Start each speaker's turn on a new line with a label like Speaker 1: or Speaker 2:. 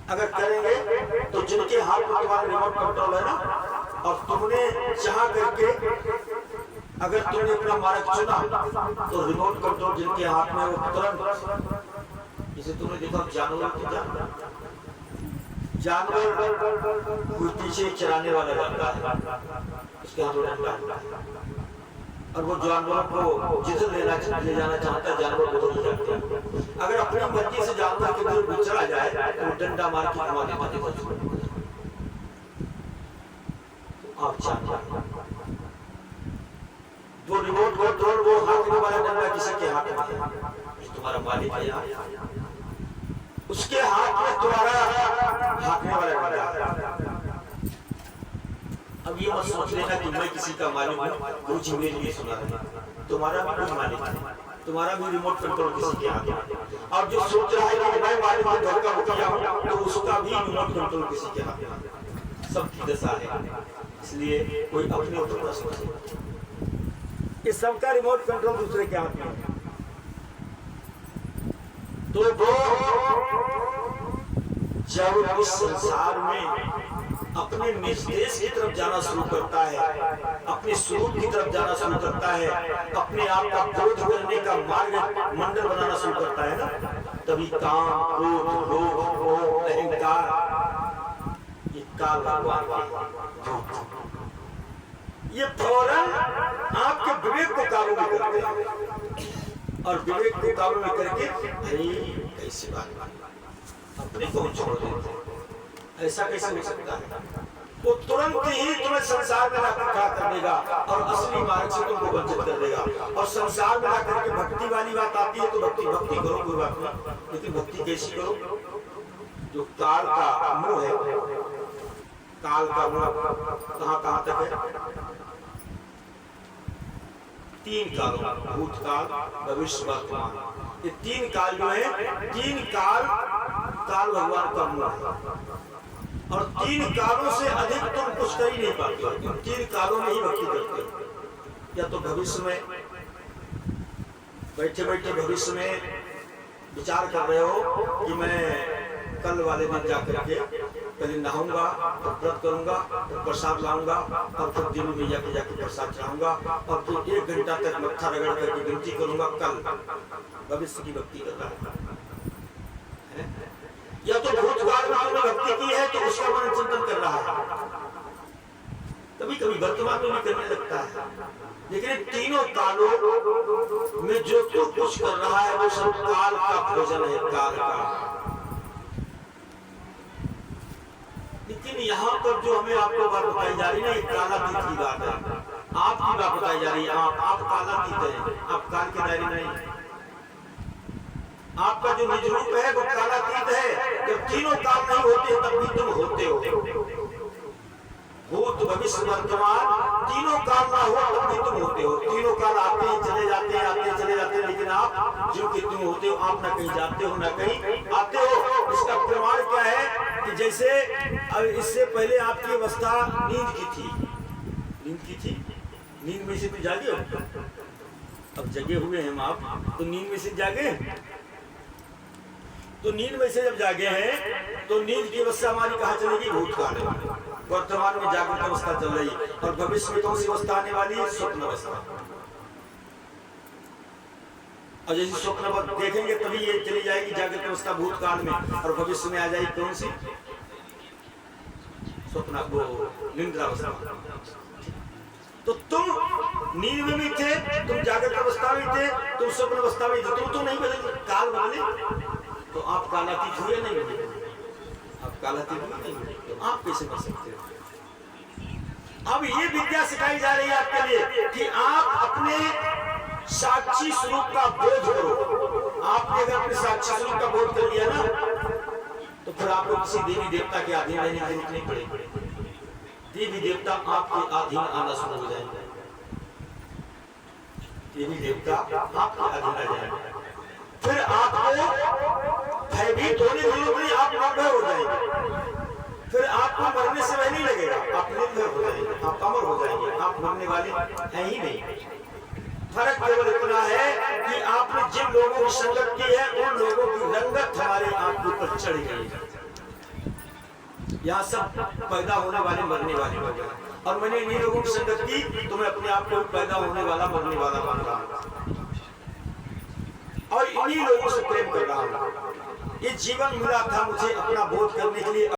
Speaker 1: अगर करेंगे तो जिनके हाथ में तुम्हारा रिमोट कंट्रोल है ना, और तुमने चाह करके अगर तुमने अपना मार्ग चुना तो रिमोट कंट्रोल जिनके हाथ में वो तुरंत, इसे तुमने देखा जानवर की जानवर कोई पीछे चराने वाला जाता है, उसके हाथ में डंडा और वो जानवरों को जिधर ले जाना चाहता है जानवर उधर ले जाते हैं। अगर अपनी मर्जी से जानवर के दूर चला जाए तो डंडा मार के घुमा देता है। आप जानते वो रिमोट कंट्रोल वो हाथने वाला डंडा किसके हाथ में है? तुम्हारा मालिक है, उसके हाथ में तुम्हारा हाथने वाला डंडा। अब ये मत सोच लेना कि मैं किसी का मालिक हूँ, कुछ मेरे लिए सुना रहा, तुम्हारा भी कोई मालिक है, तुम्हारा भी रिमोट कंट्रोल किसी के हाथ में। और जो सोच रहा है कि मैं मालिक हूँ, घर का मुखिया हूँ, तो उसका भी रिमोट कंट्रोल किसी के हाथ में। सबकी दशा है, इसलिए कोई अपने ऊपर न सोचे। इस सबका रिमोट कंट्रोल दूसरे के हाथ में है। तो वो जब इस संसार में अपने निज देश की तरफ जाना शुरू करता है, अपने स्वरूप की तरफ जाना शुरू करता है, अपने आप का बोध करने का मार्ग मंडल बनाना शुरू करता है ना, तभी काम, क्रोध, लोभ, मोह, अहंकार, ये काल भगवान ये फौरन आपके विवेक को काबू में करते हैं, और विवेक को काबू में करके अरे कैसी बात, अपने को छोड़ देते हैं, ऐसा कैसे हो सकता है? वो तुरंत ही तुम्हें संसार में लाकर खड़ा कर देगा और असली मार्ग से तुमको वंचित कर देगा। और संसार में लाकर के भक्ति वाली बात आती है तो भक्ति करो, कोई बात नहीं, लेकिन भक्ति कैसी करो? जो काल का मुंह है, काल का मुंह कहाँ तक है? तीन काल, भूतकाल, भविष्य, वर्तमान, ये तीन काल जो है, तीन काल भगवान का मुंह है। और तीन कालों से अधिक तुम कुछ कर ही नहीं पाते हो, तुम तीन कालों में ही भक्ति करते हो। या तो भविष्य में बैठे बैठे भविष्य में विचार कर रहे हो कि मैं कल वाले दिन जाकर के पहले नहाऊंगा, तो व्रत करूंगा, तो प्रसाद लाऊंगा, और फिर दिन में जाके प्रसाद चढ़ाऊंगा, और फिर 1 घंटा तक मत्था रगड़ करके गिनती करूंगा। कल भविष्य की भक्ति कर रहा है। या तो भूतकाल में तुमने भक्ति की है तो उसका मन चिंतन कर रहा है, कभी कभी वर्तमान में भी करने लगता है, लेकिन तीनों कालों में जो कुछ कर रहा है वो सब काल का भोजन है, काल का। लेकिन यहाँ पर जो हमें आपको बात बताई जा रही है, एक कालातीत की बात है, आपकी बात बताई जा रही है। आप कालातीत हैं, आप काल के दायरे नहीं। आपका जो निज रूप है वो कालातीत है। जब तीनों काल नहीं होते तब भी तुम होते हो। भूत, भविष्य, वर्तमान, तीनों काल ना हो तब भी तुम होते हो। तीनों काल आते हैं चले जाते हैं, आते हैं चले जाते हैं, लेकिन आप जो कि तुम होते हो, आप ना कहीं जाते हो ना कहीं आते हो। इसका प्रमाण क्या है कि जैसे इससे पहले आपकी अवस्था नींद की थी, नींद में से तो जागे हो, अब जगे हुए हैं आप, तो नींद में से जागे, तो नींद में से जब जागे हैं तो नींद की अवस्था हमारी कहाँ चलेगी? भूतकाल में। वर्तमान में जागृत अवस्था चल रही, और भविष्य में कौन सी अवस्था आने वाली है? स्वप्न अवस्था। और जैसे स्वप्न देखेंगे तभी ये चली जाएगी जागृत अवस्था भूतकाल में, और भविष्य में आ जाएगी कौन सी? स्वप्न, वो निद्रावस्था। तो तुम नींद में भी थे, तुम जागृत अवस्था में थे, तुम स्वप्न अवस्था में थे, तुम तो नहीं बदले, काल बदले, तो आप कालातीत हुए नहीं बदले, आप कालातीत हुए नहीं बदले, तो आप कैसे बच सकते हो? अब ये विद्या सिखाई जा रही है आपके लिए कि आप अपने साक्षी स्वरूप का बोध करो। आपने अगर अपने साक्षी स्वरूप का बोध कर लिया ना, तो फिर आपको किसी देवी देवता के अधीन रहने की जरूरत नहीं पड़ेगी। देवी देवता आपके अधीन आना शुरू हो जाएंगे, देवी देवता आपके अधीन आ जाएंगे, फिर आपको भयभीत होने की जरूरत नहीं, आप निर्भय हो जाएंगे। फिर आपको मरने से वह नहीं लगेगा, आप निर्भय हो जाएंगे, आप अमर हो जाएंगे, आप मरने वाले हैं ही नहीं। फर्क केवल इतना है कि आपने जिन लोगों की संगत की है उन लोगों की रंगत हमारे आप के ऊपर चढ़ गई है, यहाँ सब पैदा होने वाले मरने वाले हो गए, और मैंने इन्हीं लोगों की संगत की तो मैं अपने आप को पैदा होने वाला मरने वाला मान रहा हूँ और इन्हीं लोगों से प्रेम कर रहा हूँ। ये जीवन मिला था मुझे अपना बोध करने के लिए।